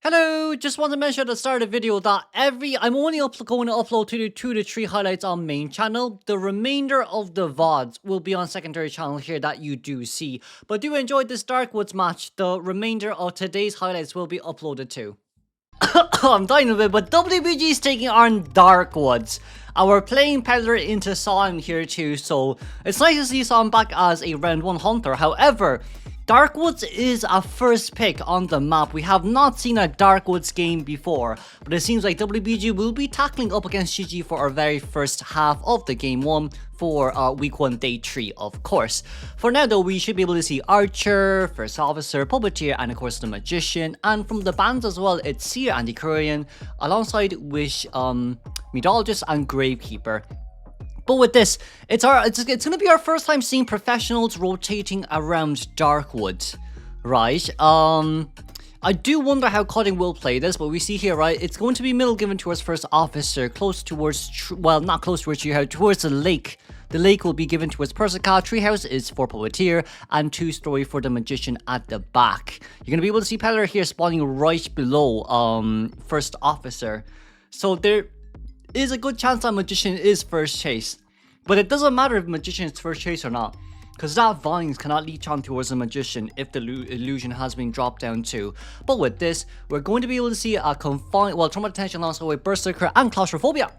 Hello, just want to mention at the start of the video that I'm only going to upload 2 to 3 highlights on main channel. The remainder of the VODs will be on secondary channel here that you do see. But do enjoy this Darkwoods match. The remainder of today's highlights will be uploaded too. I'm dying a bit, but WBG is taking on Darkwoods. And we're playing Peddler into Sam here too, so it's nice to see Sam back as a round 1 hunter. However, Darkwoods is a first pick on the map. We have not seen a Darkwoods game before, but it seems like WBG will be tackling up against GG for our very first half of the game 1 for week 1 day 3, of course. For now though, we should be able to see Archer, First Officer, Puppeteer, and of course the Magician. And from the bands as well, it's Seer and Decurion, alongside Wish, Meteorologist, and Gravekeeper. But with this, it's going to be our first time seeing professionals rotating around Darkwood, right? I do wonder how Cutting will play this, but we see here, right? It's going to be middle given towards First Officer, close towards, well, not close towards Treehouse, towards the lake. The lake will be given towards Persica, Treehouse is for Puppeteer, and 2-story for the Magician at the back. You're going to be able to see Peddler here spawning right below First Officer. So there is a good chance that Magician is first chase. But it doesn't matter if Magician is first chase or not, because that Vines cannot leech on towards the Magician if the illusion has been dropped down too. But with this, we're going to be able to see a confined, well, Trauma Detention alongside with Berserker and Claustrophobia.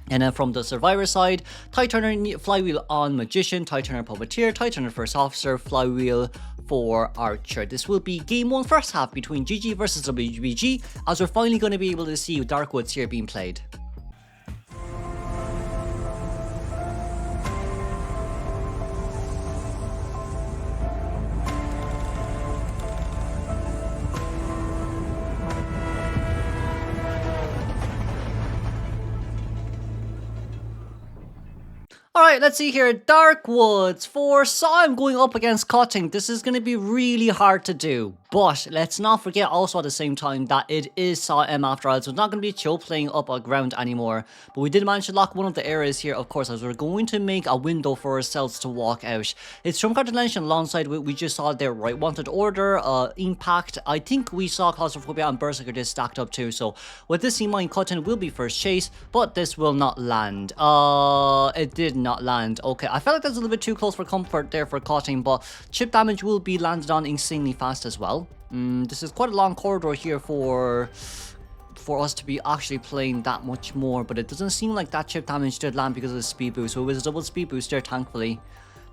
And then from the Survivor side, Tide Turner Flywheel on Magician, Tide Turner Puppeteer, Tide Turner First Officer, Flywheel for Archer. This will be game 1 first half between GG versus WBG, as we're finally going to be able to see Darkwoods here being played. Alright, let's see here. Darkwoods for Sam going up against Cutting. This is going to be really hard to do. But let's not forget also at the same time that it is Sam after all. So it's not going to be Cho playing up on ground anymore. But we did manage to lock one of the areas here, of course, as we're going to make a window for ourselves to walk out. It's from Detention alongside what we just saw there, right? Wanted Order, Impact. I think we saw Claustrophobia and Berserker just stacked up too. So with this in mind, Cutting will be first chase, but this will not land. It did not land. Okay, I felt like that's a little bit too close for comfort there for Cutting, but chip damage will be landed on insanely fast as well. This is quite a long corridor here for us to be actually playing that much more, but it doesn't seem like that chip damage did land because of the speed boost. So it was a double speed boost there, thankfully.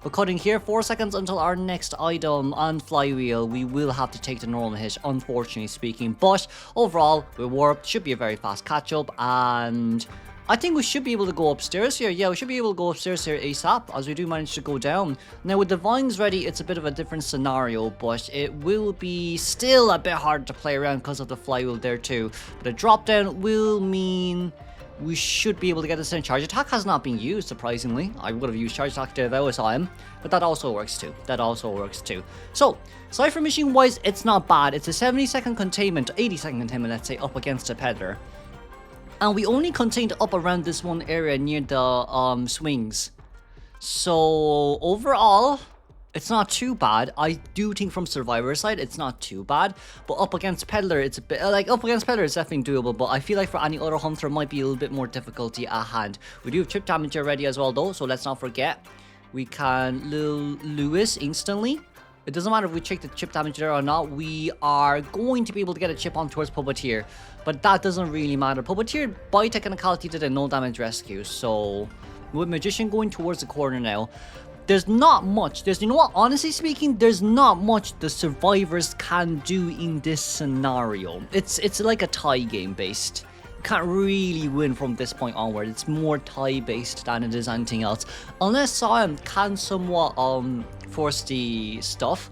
But Cutting here, 4 seconds until our next item on Flywheel. We will have to take the normal hit, unfortunately speaking. But overall, we warped. Should be a very fast catch up, and I think we should be able to go upstairs here. Yeah, we should be able to go upstairs here ASAP, as we do manage to go down. Now, with the Vines ready, it's a bit of a different scenario, but it will be still a bit hard to play around because of the Flywheel there too. But a drop down will mean we should be able to get this in. Charge Attack has not been used, surprisingly. I would have used Charge Attack if I was him, but that also works too. That also works too. So, Cypher Machine wise, it's not bad. It's a 70-second containment, 80-second containment, let's say, up against a Peddler. And we only contained up around this one area near the swings. So overall, it's not too bad. I do think from Survivor side, it's not too bad. But up against Peddler, it's a bit up against Peddler, it's definitely doable. But I feel like for any other hunter, it might be a little bit more difficulty at hand. We do have chip damage already as well, though. So let's not forget, we can Lil Lewis instantly. It doesn't matter if we check the chip damage there or not, we are going to be able to get a chip on towards Puppeteer. But that doesn't really matter. Puppeteer, by technicality, did a no damage rescue. So, with Magician going towards the corner now, there's not much. You know what, honestly speaking, there's not much the survivors can do in this scenario. It's like a tie game based. You can't really win from this point onward. It's more tie based than it is anything else. Unless Sam can somewhat force the stuff.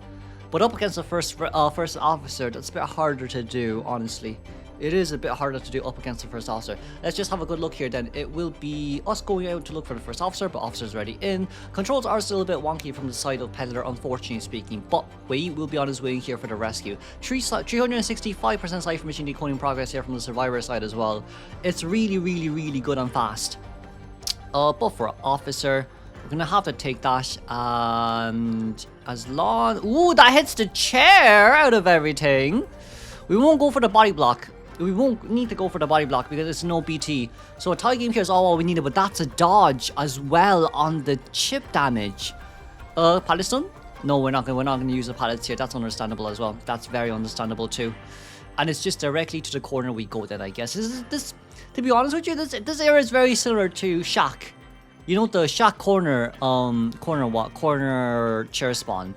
But up against the first officer, that's a bit harder to do, honestly. It is a bit harder to do up against the first officer. Let's just have a good look here then. It will be us going out to look for the first officer, but officer's already in. Controls are still a bit wonky from the side of Peddler, unfortunately speaking, but we will be on his way here for the rescue. 365% Cypher Machine decoding progress here from the Survivor side as well. It's really, really, really good and fast. But for officer, we're gonna have to take that, and as long... Ooh, that hits the chair out of everything. We won't go for the body block. We won't need to go for the body block because it's no BT. So a tie game here is all we needed, but that's a dodge as well on the chip damage. Pallet stun? No, we're not gonna use the pallets here. That's understandable as well. That's very understandable too. And it's just directly to the corner we go then, I guess. This to be honest with you, this area is very similar to Shack. You know the Shack corner chair spawn.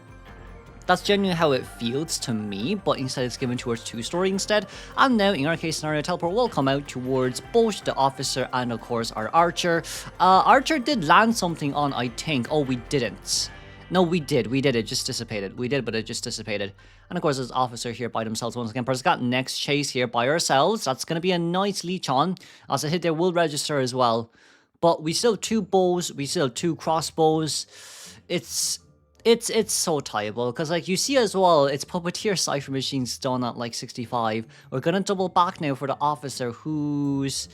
That's genuinely how it feels to me, but instead it's given towards 2-story instead. And now, in our case scenario, teleport will come out towards both the officer and, of course, our archer. Archer did land something on, I think. Oh, we didn't. No, we did. It just dissipated. We did, but it just dissipated. And, of course, there's officer here by themselves once again. Per's got next chase here by ourselves. That's going to be a nice leech on. As a hit there will register as well. But we still have 2 bows. We still have 2 crossbows. It's so tieable because, like, you see as well, it's puppeteer cipher machines done at like 65. We're gonna double back now for the officer who's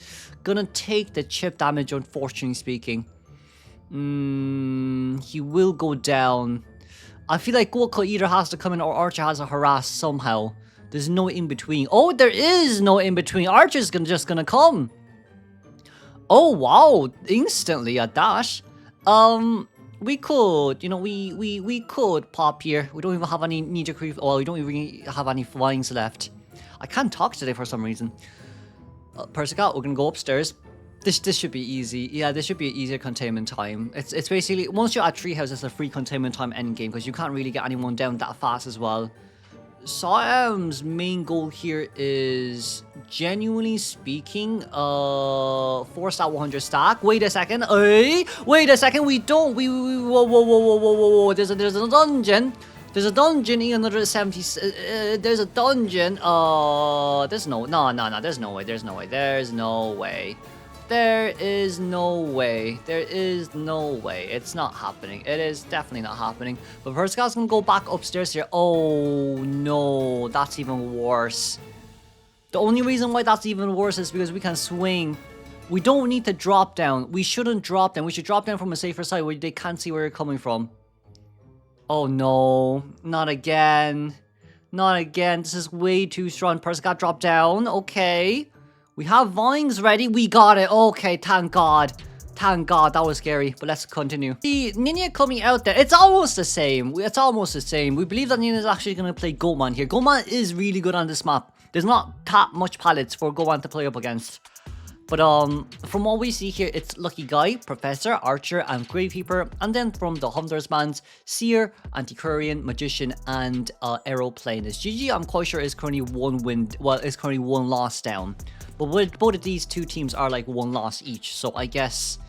gonna take the chip damage, unfortunately speaking. He will go down. I feel like Goku either has to come in or Archer has to harass somehow. There's no in between. Oh, there is no in between. Archer's just gonna come. Oh wow! Instantly a dash. We could, you know, we could pop here. We don't even have any knee-jerk ref. Well, we don't even have any flyings left. I can't talk today for some reason. Persica, we're gonna go upstairs. This should be easy. Yeah, this should be an easier containment time. It's basically once you're at Treehouse, it's a free containment time end game because you can't really get anyone down that fast as well. Sam's main goal here is, genuinely speaking, force that 100 stack. Wait a second. Wait a second. We don't. Whoa. There's a dungeon. There's a dungeon in another 70. There's a dungeon. There's no. There's no way. There is no way. It's not happening. It is definitely not happening. But Persica's gonna go back upstairs here. Oh no, that's even worse. The only reason why that's even worse is because we can swing. We don't need to drop down. We shouldn't drop down. We should drop down from a safer side where they can't see where you're coming from. Oh no, not again. This is way too strong. Persica dropped down. Okay. We have vines ready. We got it. Okay, thank God. That was scary. But let's continue. The Ninja coming out there. It's almost the same. We believe that Ninja is actually going to play Goatman here. Goatman is really good on this map. There's not that much pallets for Goatman to play up against. But from what we see here, it's Lucky Guy, Professor, Archer, and Gravekeeper. And then from the Hunters bands, Seer, Antiquarian, Magician, and Aeroplane. This GG, I'm quite sure, is currently 1 win. Well, is currently 1 loss down. But both of these 2 teams are like 1 loss each. So I guess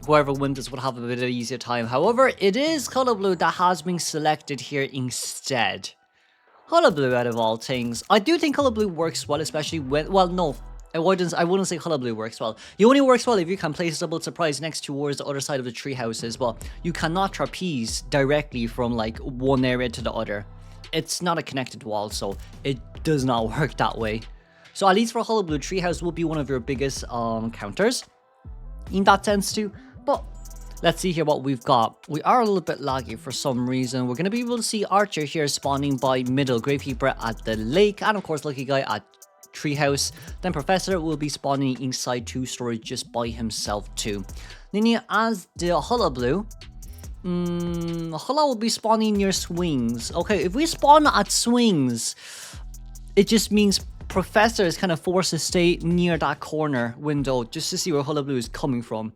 whoever wins this would have a bit of an easier time. However, it is Color Blue that has been selected here instead. Color Blue out of all things. I do think Color Blue works well, especially when... Well, no. I wouldn't say Color Blue works well. He only works well if you can place a double surprise next towards the other side of the tree houses, but you cannot trapeze directly from like one area to the other. It's not a connected wall, so it does not work that way. So at least for Color Blue, Treehouse will be one of your biggest counters in that sense too. But let's see here what we've got. We are a little bit laggy for some reason. We're going to be able to see Archer here spawning by middle, Gravekeeper at the lake, and of course Lucky Guy at Treehouse. Then Professor will be spawning inside 2-story just by himself too. Then as the Hollow Blue, Hollow will be spawning near swings. Okay, if we spawn at swings, it just means Professor is kind of forced to stay near that corner window just to see where Hollow Blue is coming from.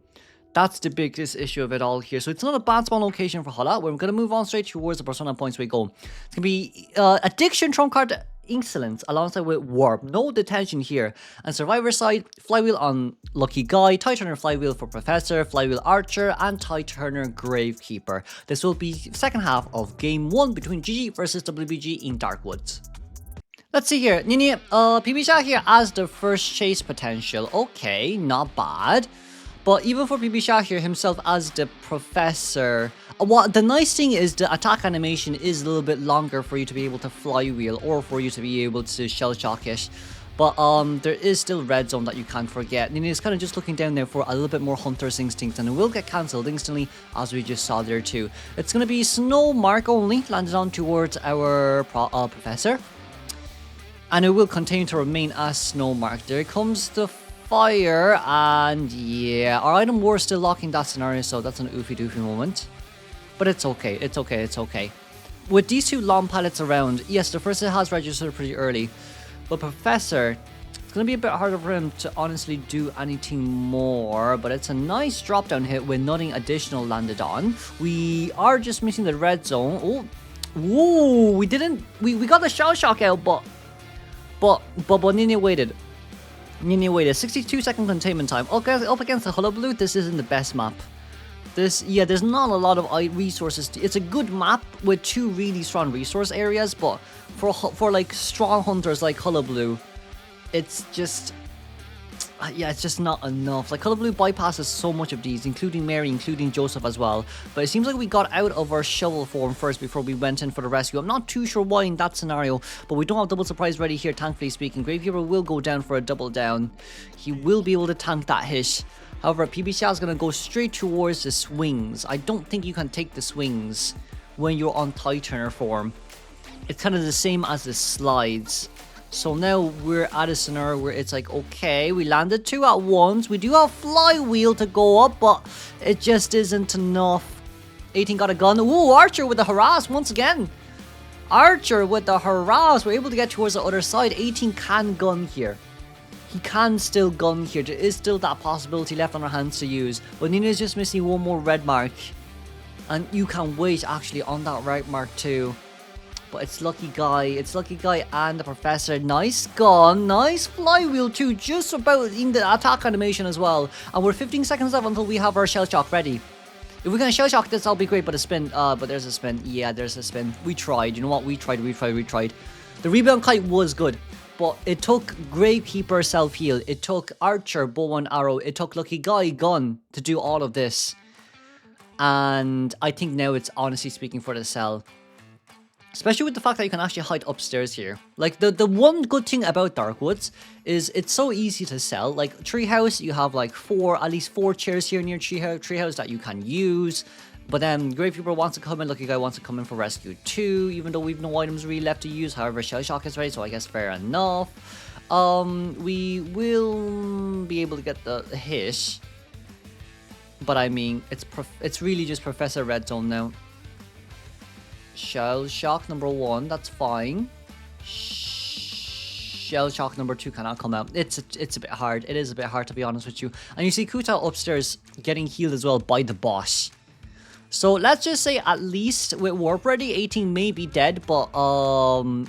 That's the biggest issue of it all here. So it's not a bad spawn location for Hollow. We're going to move on straight towards the persona points we go. It's going to be Addiction, Trump Card, Insolence alongside with Warp. No detention here. And Survivor side, Flywheel on Lucky Guy, Tie Turner Flywheel for Professor, Flywheel Archer, and Tie Turner Gravekeeper. This will be second half of Game 1 between GG versus WBG in Darkwoods. Let's see here. Nini, PB Shah here as the first chase potential. Okay, not bad. But even for PB Shah here himself as the Professor, what the nice thing is the attack animation is a little bit longer for you to be able to flywheel or for you to be able to shell shock it. But there is still red zone that you can't forget. Nini is kind of just looking down there for a little bit more Hunter's Instinct, and it will get cancelled instantly as we just saw there too. It's going to be Snow Mark only landed on towards our Professor. And it will continue to remain as snow mark. There comes the fire, and yeah, our item war is still locking that scenario, so that's an oofy doofy moment. But it's okay, it's okay, it's okay. With these two long pallets around, yes, the first hit has registered pretty early, but Professor, it's going to be a bit harder for him to honestly do anything more, but it's a nice drop down hit with nothing additional landed on. We are just missing the red zone. Oh, whoa, we got the shell shock out, but Nini waited. Nini waited. 62-second containment time. Okay, up against the Hullabaloo, this isn't the best map. Yeah, there's not a lot of resources. It's a good map with two really strong resource areas, but for like strong hunters like Hullabaloo, it's just yeah, it's just not enough. Like Hullabaloo bypasses so much of these, including Mary, including Joseph as well. But it seems like we got out of our shovel form first before we went in for the rescue. I'm not too sure why in that scenario, but we don't have double surprise ready here, thankfully speaking. Gravekeeper will go down for a double down. He will be able to tank that hit. However, PBCL is going to go straight towards the swings. I don't think you can take the swings when you're on Tighturner form. It's kind of the same as the slides. So now we're at a scenario where it's like, okay, we landed two at once. We do have flywheel to go up, but it just isn't enough. 18 got a gun. Ooh, Archer with the harass once again. Archer with the harass. We're able to get towards the other side. 18 can gun here. He can still gun here. There is still that possibility left on our hands to use. But Nina's just missing one more red mark. And you can wait actually on that red mark too. But it's Lucky Guy. It's Lucky Guy and the Professor. Nice gun. Nice flywheel too. Just about in the attack animation as well. And we're 15 seconds left until we have our shell shock ready. If we're going to shell shock this, that'll be great. But a spin. But there's a spin. Yeah, there's a spin. We tried. You know what? We tried. The rebound kite was good. But it took Gravekeeper self-heal. It took Archer bow and arrow. It took Lucky Guy gun to do all of this. And I think now it's honestly speaking for the sell. Especially with the fact that you can actually hide upstairs here. Like, the one good thing about Darkwoods is it's so easy to sell. Like, Treehouse, you have like at least four chairs here near Treehouse that you can use. But then Gravekeeper wants to come in, Lucky Guy wants to come in for Rescue 2, even though we've no items really left to use. However, Shell Shock is ready, so I guess fair enough. We will be able to get the hit. But I mean, it's really just Professor Red Zone now. Shell Shock number 1, that's fine. Shell Shock number 2 cannot come out. It's a bit hard. It is a bit hard, to be honest with you. And you see Kuta upstairs getting healed as well by the boss. So let's just say at least with Warp Ready, 18 may be dead, but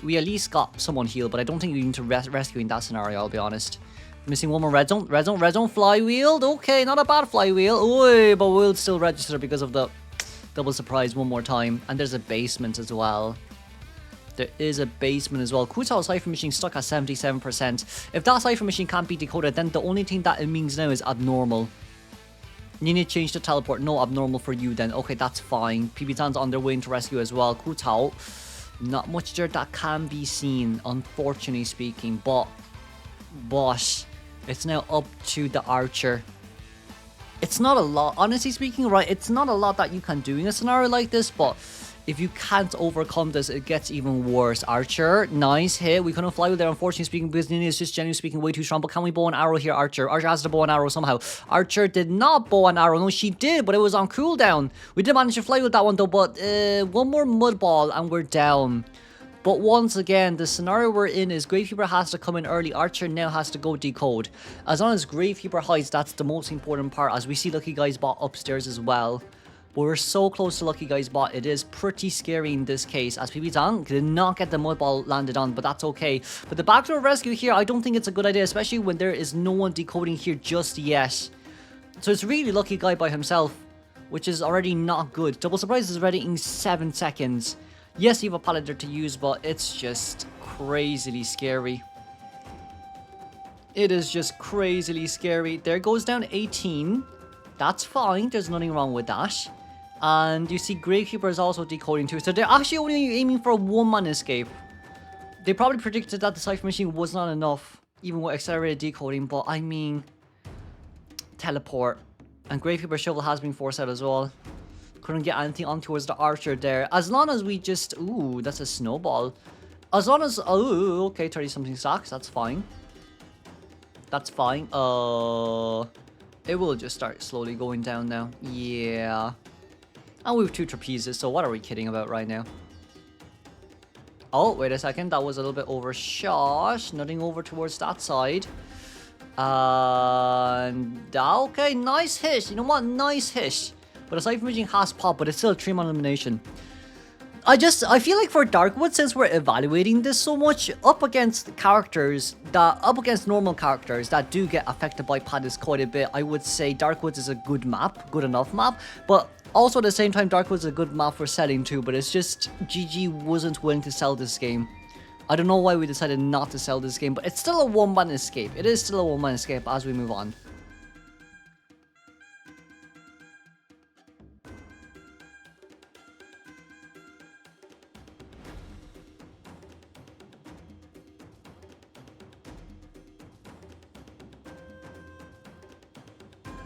we at least got someone healed. But I don't think we need to rescue in that scenario, I'll be honest. Missing one more red zone, flywheeled. Okay, not a bad flywheel. Oy, but we'll still register because of the double surprise one more time. And there's a basement as well. There is a basement as well. Kutao's Cypher Machine stuck at 77%. If that Cypher Machine can't be decoded, then the only thing that it means now is abnormal. You need to change the teleport. No abnormal for you then. Okay, that's fine. PB-Tan's on their way into rescue as well. Kutao, not much there that can be seen, unfortunately speaking. But it's now up to the Archer. It's not a lot, honestly speaking, right? It's not a lot that you can do in a scenario like this, but if you can't overcome this, it gets even worse. Archer, nice hit. We couldn't fly with there, unfortunately speaking, because Nini is just genuinely speaking way too strong. But can we bow an arrow here, Archer? Archer has to bow an arrow somehow. Archer did not bow an arrow. No, she did, but it was on cooldown. We did manage to fly with that one, though, but one more mud ball and we're down. But once again, the scenario we're in is Gravekeeper has to come in early. Archer now has to go decode. As long as Gravekeeper hides, that's the most important part, as we see Lucky Guy's bot upstairs as well. But we're so close to Lucky Guy's bot, it is pretty scary in this case, as PB-Tan did not get the mud ball landed on, but that's okay. But the backdoor rescue here, I don't think it's a good idea, especially when there is no one decoding here just yet. So it's really Lucky Guy by himself, which is already not good. Double surprise is ready in 7 seconds. Yes, you have a pallet there to use, but it's just crazily scary. It is just crazily scary. There goes down 18. That's fine. There's nothing wrong with that. And you see Gravekeeper is also decoding too. So they're actually only aiming for a one-man escape. They probably predicted that the Cypher Machine was not enough, even with accelerated decoding. But I mean, teleport. And Gravekeeper shovel has been forced out as well. Couldn't get anything on towards the Archer there. As long as we just... Ooh, that's a snowball. As long as, oh, okay, 30 something stacks, that's fine. That's fine. It will just start slowly going down now. Yeah. And we have 2 trapezes, so what are we kidding about right now? Oh, wait a second, that was a little bit overshot. Nothing over towards that side. And okay, nice hit. You know what? Nice hit. But aside from reaching has pop, but it's still a 3-man elimination. I feel like for Darkwood, since we're evaluating this so much, up against normal characters that do get affected by Padis quite a bit, I would say Darkwoods is a good map, good enough map, but also at the same time, Darkwoods is a good map for selling too, but it's just GG wasn't willing to sell this game. I don't know why we decided not to sell this game, but it's still a 1-man escape. It is still a 1-man escape as we move on.